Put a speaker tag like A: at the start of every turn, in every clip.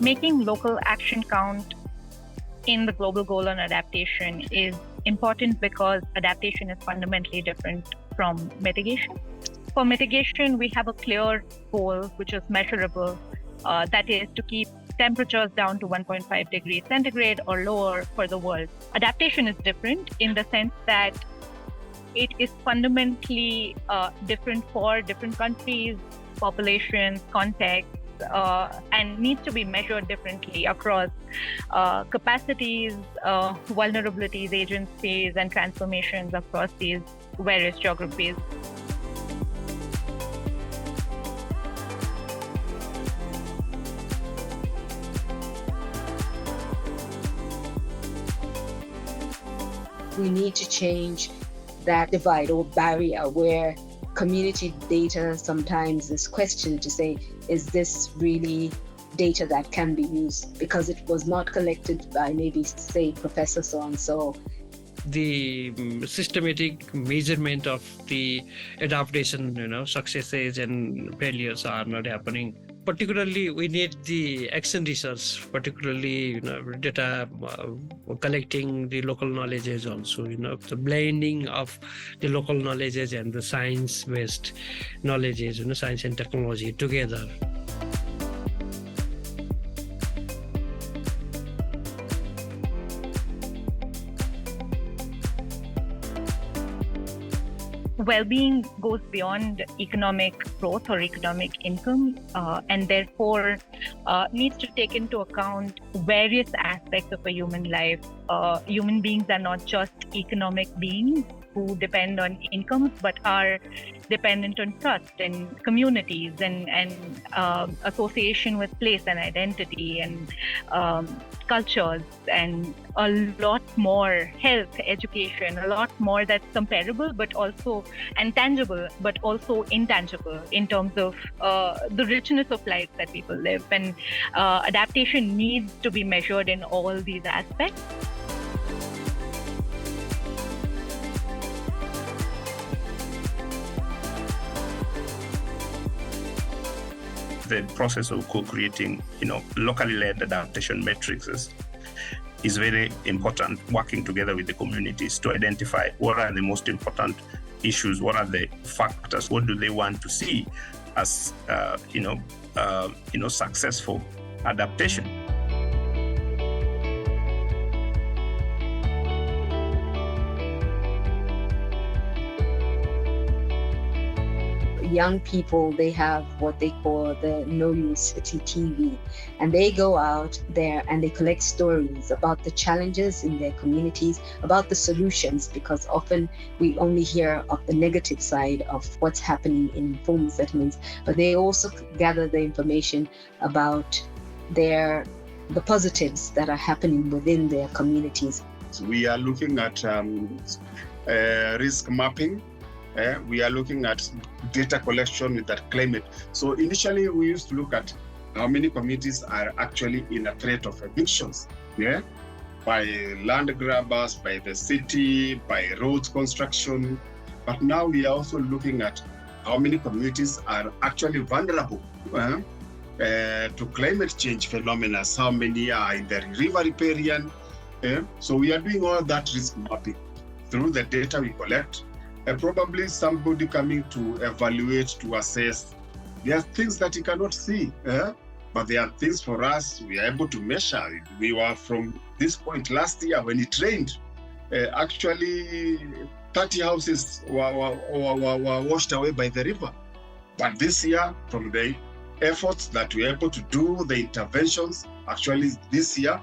A: Making local action count in the global goal on adaptation is important because adaptation is fundamentally different from mitigation. For mitigation, we have a clear goal, which is measurable, that is to keep temperatures down to 1.5 degrees centigrade or lower for the world. Adaptation is different in the sense that it is fundamentally different for different countries, populations, contexts, and needs to be measured differently across capacities, vulnerabilities, agencies, and transformations across these various geographies.
B: We need to change that divide or barrier where community data sometimes is questioned to say, is this really data that can be used? Because it was not collected by maybe, say, Professor so-and-so.
C: The systematic measurement of the adaptation, successes and failures are not happening. Particularly, we need the action research, particularly, data collecting the local knowledges also, the blending of the local knowledges and the science-based knowledges, science and technology together.
A: Well-being goes beyond economic growth or economic income, and therefore needs to take into account various aspects of a human life. Human beings are not just economic beings who depend on incomes, but are dependent on trust and communities and association with place and identity and cultures, and a lot more health, education, a lot more that's comparable but also and tangible but also intangible in terms of the richness of life that people live. And adaptation needs to be measured in all these aspects.
D: The process of co-creating, locally led adaptation matrices is very important, working together with the communities to identify what are the most important issues, what are the factors, what do they want to see as, successful adaptation.
B: Young people, they have what they call the No Use City TV, and they go out there and they collect stories about the challenges in their communities, about the solutions, because often we only hear of the negative side of what's happening in informal settlements, but they also gather the information about the positives that are happening within their communities.
E: We are looking at risk mapping. We are looking at data collection with that climate. So initially we used to look at how many communities are actually in a threat of evictions, by land grabbers, by the city, by roads construction. But now we are also looking at how many communities are actually vulnerable to climate change phenomena, how many are in the river riparian. So we are doing all that risk mapping through the data we collect. Probably somebody coming to evaluate, to assess. There are things that you cannot see, but there are things for us we are able to measure. We were from this point last year when it rained. Actually, 30 houses were washed away by the river. But this year, from the efforts that we are able to do, the interventions, actually this year,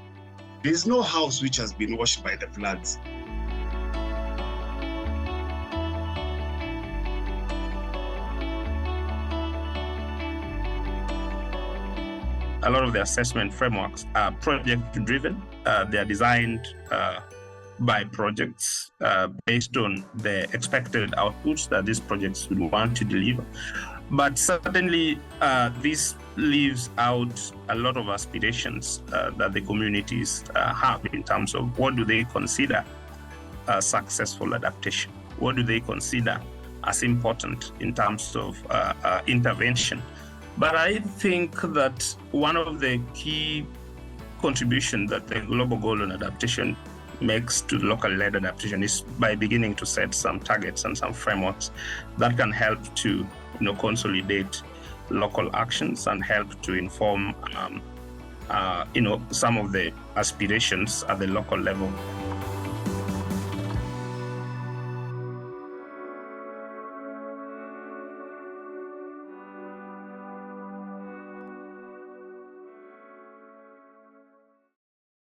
E: there is no house which has been washed by the floods.
D: A lot of the assessment frameworks are project-driven. They are designed by projects based on the expected outputs that these projects would want to deliver. But certainly, this leaves out a lot of aspirations that the communities have in terms of what do they consider successful adaptation? What do they consider as important in terms of intervention But I think that one of the key contributions that the Global Goal on Adaptation makes to local-led adaptation is by beginning to set some targets and some frameworks that can help to consolidate local actions and help to inform some of the aspirations at the local level.